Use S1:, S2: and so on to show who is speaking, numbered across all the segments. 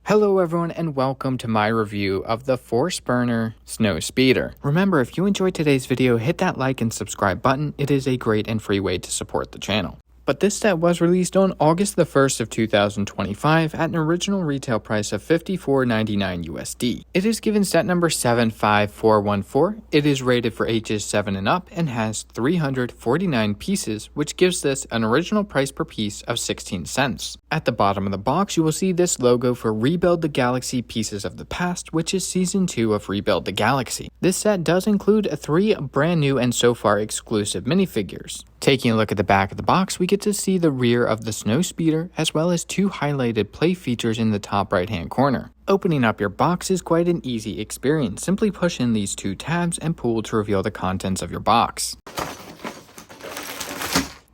S1: Hello everyone and welcome to my review of the Force Burner Snowspeeder. Remember, if you enjoyed today's video, hit that like and subscribe button. It is a great and free way to support the channel. But this set was released on August the 1st of 2025 at an original retail price of $54.99 USD. It is given set number 75414. It is rated for ages 7 and up and has 349 pieces, which gives this an original price per piece of 16 cents. At the bottom of the box, you will see this logo for Rebuild the Galaxy Pieces of the Past, which is Season 2 of Rebuild the Galaxy. This set does include 3 brand new and so far exclusive minifigures. Taking a look at the back of the box, we get to see the rear of the Snowspeeder, as well as 2 highlighted play features in the top right hand corner. Opening up your box is quite an easy experience. Simply push in these 2 tabs and pull to reveal the contents of your box.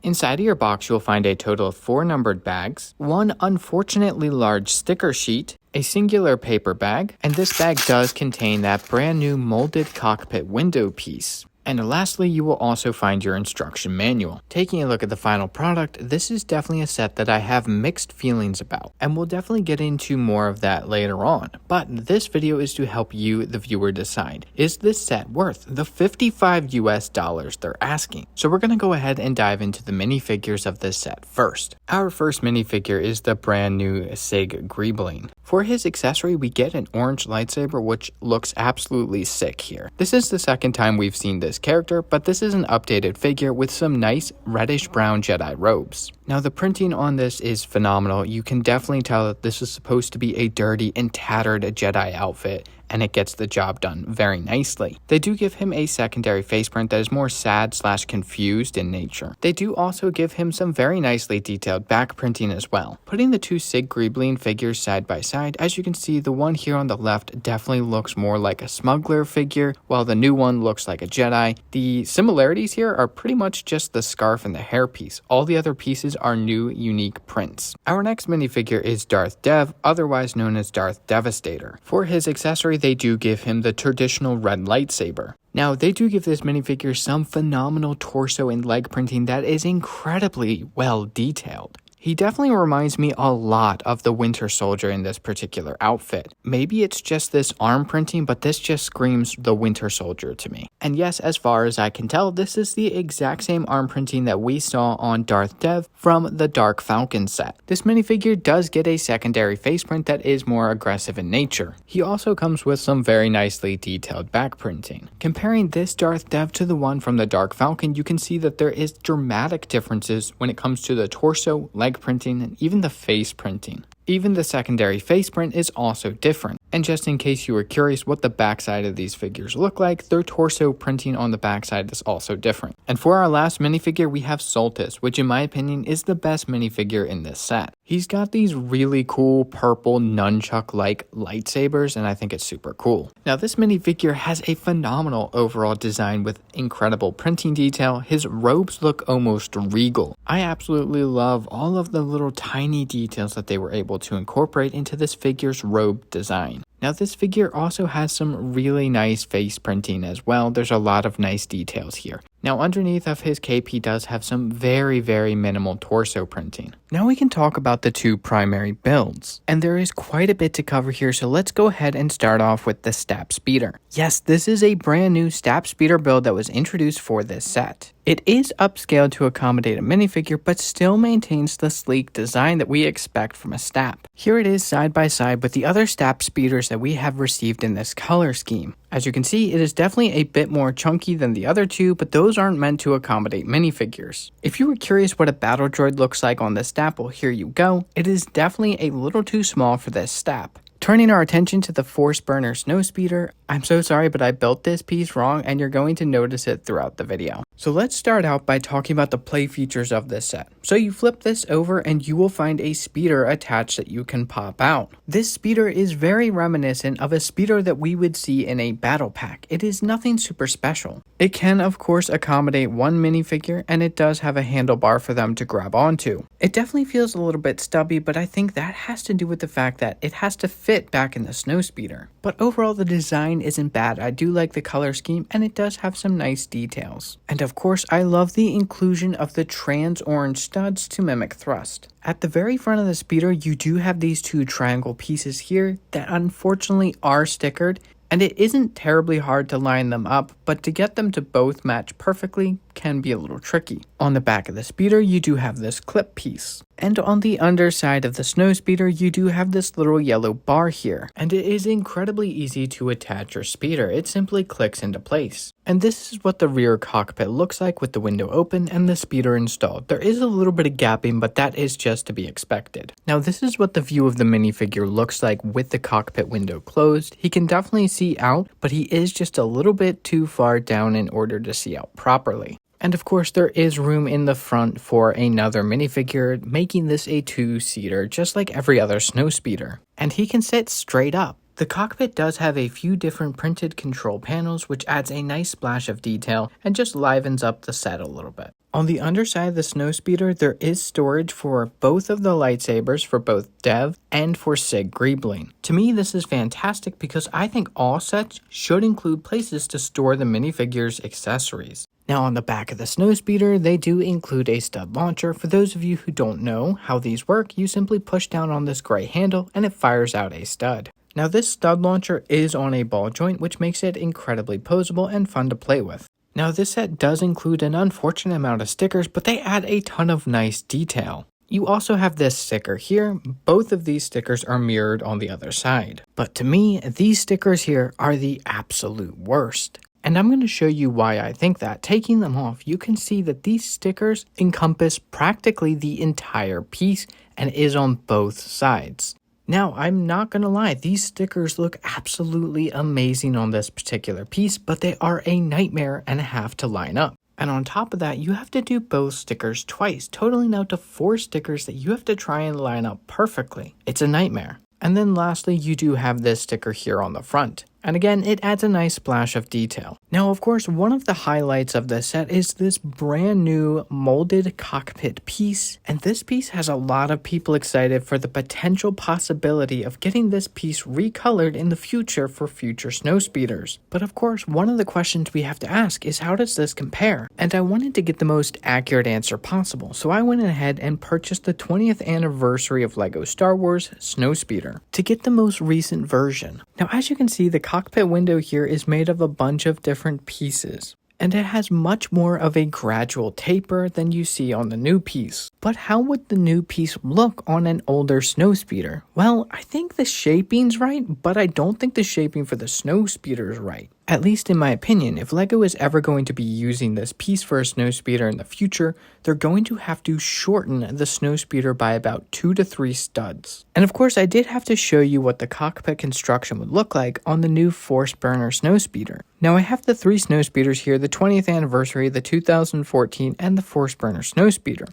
S1: Inside of your box, you'll find a total of 4 numbered bags, 1 unfortunately large sticker sheet, a singular paper bag, and this bag does contain that brand new molded cockpit window piece. And lastly, you will also find your instruction manual. Taking a look at the final product, this is definitely a set that I have mixed feelings about, and we'll definitely get into more of that later on. But this video is to help you, the viewer, decide, is this set worth the $55 US they're asking? So we're going to go ahead and dive into the minifigures of this set first. Our first minifigure is the brand new Sig Greebling. For his accessory, we get an orange lightsaber, which looks absolutely sick here. This is the second time we've seen this character, but this is an updated figure with some nice reddish brown Jedi robes. Now the printing on this is phenomenal. You can definitely tell that this is supposed to be a dirty and tattered Jedi outfit, and it gets the job done very nicely. They do give him a secondary face print that is more sad / confused in nature. They do also give him some very nicely detailed back printing as well. Putting the 2 Sig Greebling figures side by side, as you can see, the one here on the left definitely looks more like a smuggler figure, while the new one looks like a Jedi. The similarities here are pretty much just the scarf and the hairpiece. All the other pieces are new, unique prints. Our next minifigure is Darth Dev, otherwise known as Darth Devastator. For his accessory, they do give him the traditional red lightsaber. Now, they do give this minifigure some phenomenal torso and leg printing that is incredibly well detailed. He definitely reminds me a lot of the Winter Soldier in this particular outfit. Maybe it's just this arm printing, but this just screams the Winter Soldier to me. And yes, as far as I can tell, this is the exact same arm printing that we saw on Darth Dev from the Dark Falcon set. This minifigure does get a secondary face print that is more aggressive in nature. He also comes with some very nicely detailed back printing. Comparing this Darth Dev to the one from the Dark Falcon, you can see that there is dramatic differences when it comes to the torso, leg printing, and even the face printing. Even the secondary face print is also different. And just in case you were curious what the backside of these figures look like, their torso printing on the backside is also different. And for our last minifigure, we have Soltis, which in my opinion is the best minifigure in this set. He's got these really cool purple nunchuck-like lightsabers, and I think it's super cool. Now this minifigure has a phenomenal overall design with incredible printing detail. His robes look almost regal. I absolutely love all of the little tiny details that they were able to incorporate into this figure's robe design. Now this figure also has some really nice face printing as well. There's a lot of nice details here. Now underneath of his cape, he does have some very minimal torso printing. Now we can talk about the 2 primary builds. And there is quite a bit to cover here, so let's go ahead and start off with the STAP Speeder. Yes, this is a brand new STAP Speeder build that was introduced for this set. It is upscaled to accommodate a minifigure, but still maintains the sleek design that we expect from a STAP. Here it is side by side with the other STAP Speeders that we have received in this color scheme. As you can see, it is definitely a bit more chunky than the other 2, but those aren't meant to accommodate minifigures. If you were curious what a battle droid looks like on this STAP, well, here you go. It is definitely a little too small for this STAP. Turning our attention to the Force Burner Snowspeeder, I'm so sorry, but I built this piece wrong and you're going to notice it throughout the video. So let's start out by talking about the play features of this set. So you flip this over and you will find a speeder attached that you can pop out. This speeder is very reminiscent of a speeder that we would see in a battle pack. It is nothing super special. It can, of course, accommodate one minifigure, and it does have a handlebar for them to grab onto. It definitely feels a little bit stubby, but I think that has to do with the fact that it has to fit back in the Snowspeeder. But overall, the design isn't bad. I do like the color scheme, and it does have some nice details. And of course, I love the inclusion of the trans orange studs to mimic thrust. At the very front of the speeder, you do have these two triangle pieces here that unfortunately are stickered, and it isn't terribly hard to line them up, but to get them to both match perfectly can be a little tricky. On the back of the speeder, you do have this clip piece. And on the underside of the Snowspeeder, you do have this little yellow bar here. And it is incredibly easy to attach your speeder. It simply clicks into place. And this is what the rear cockpit looks like with the window open and the speeder installed. There is a little bit of gapping, but that is just to be expected. Now this is what the view of the minifigure looks like with the cockpit window closed. He can definitely see out, but he is just a little bit too far down in order to see out properly. And of course, there is room in the front for another minifigure, making this a two-seater, just like every other Snowspeeder. And he can sit straight up. The cockpit does have a few different printed control panels, which adds a nice splash of detail and just livens up the set a little bit. On the underside of the Snowspeeder, there is storage for both of the lightsabers for both Dev and for Sig Greebling. To me, this is fantastic because I think all sets should include places to store the minifigure's accessories. Now on the back of the Snowspeeder, they do include a stud launcher. For those of you who don't know how these work, you simply push down on this gray handle and it fires out a stud. Now this stud launcher is on a ball joint, which makes it incredibly posable and fun to play with. Now this set does include an unfortunate amount of stickers, but they add a ton of nice detail. You also have this sticker here. Both of these stickers are mirrored on the other side. But to me, these stickers here are the absolute worst. And I'm going to show you why I think that. Taking them off, you can see that these stickers encompass practically the entire piece and is on both sides. Now, I'm not going to lie, these stickers look absolutely amazing on this particular piece, but they are a nightmare and have to line up. And on top of that, you have to do both stickers twice, totaling out to 4 stickers that you have to try and line up perfectly. It's a nightmare. And then lastly, you do have this sticker here on the front. And again, it adds a nice splash of detail. Now, of course, one of the highlights of this set is this brand new molded cockpit piece. And this piece has a lot of people excited for the potential possibility of getting this piece recolored in the future for future Snowspeeders. But of course, one of the questions we have to ask is how does this compare? And I wanted to get the most accurate answer possible. So I went ahead and purchased the 20th anniversary of LEGO Star Wars Snowspeeder to get the most recent version. Now, as you can see, the cockpit window here is made of a bunch of different pieces, and it has much more of a gradual taper than you see on the new piece. But how would the new piece look on an older Snowspeeder? Well, I think the shaping's right, but I don't think the shaping for the Snowspeeder is right. At least in my opinion, if LEGO is ever going to be using this piece for a Snowspeeder in the future, they're going to have to shorten the Snowspeeder by about 2 to 3 studs. And of course, I did have to show you what the cockpit construction would look like on the new Force Burner Snowspeeder. Now I have the 3 Snowspeeders here, the 20th anniversary, the 2014, and the Force Burner Snowspeeder.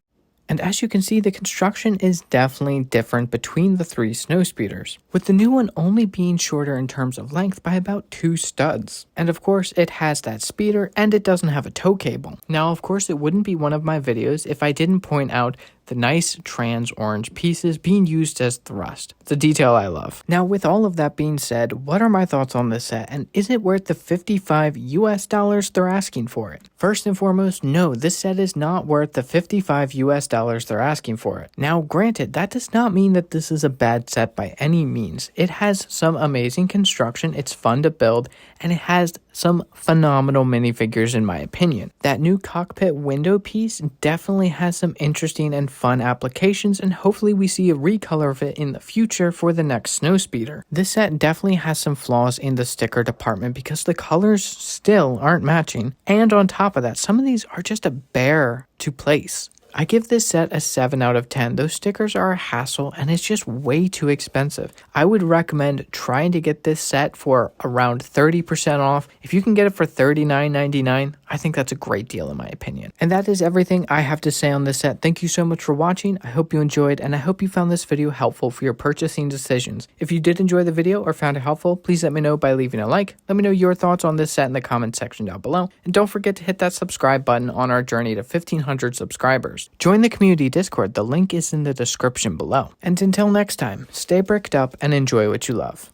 S1: And as you can see, the construction is definitely different between the 3 Snowspeeders, with the new one only being shorter in terms of length by about 2 studs. And of course, it has that speeder and it doesn't have a tow cable. Now, of course, it wouldn't be one of my videos if I didn't point out the nice trans orange pieces being used as thrust. It's a detail I love. Now, with all of that being said, what are my thoughts on this set, and is it worth the $55 US they're asking for it? First and foremost, no, this set is not worth the $55 US they're asking for it. Now, granted, that does not mean that this is a bad set by any means. It has some amazing construction, it's fun to build, and it has some phenomenal minifigures in my opinion. That new cockpit window piece definitely has some interesting and fun applications, and hopefully we see a recolor of it in the future for the next Snowspeeder. This set definitely has some flaws in the sticker department because the colors still aren't matching, and on top of that, some of these are just a bear to place. I give this set a 7 out of 10. Those stickers are a hassle and it's just way too expensive. I would recommend trying to get this set for around 30% off. If you can get it for $39.99, I think that's a great deal in my opinion. And that is everything I have to say on this set. Thank you so much for watching. I hope you enjoyed, and I hope you found this video helpful for your purchasing decisions. If you did enjoy the video or found it helpful, please let me know by leaving a like. Let me know your thoughts on this set in the comment section down below. And don't forget to hit that subscribe button on our journey to 1,500 subscribers. Join the community Discord. The link is in the description below. And until next time, stay bricked up and enjoy what you love.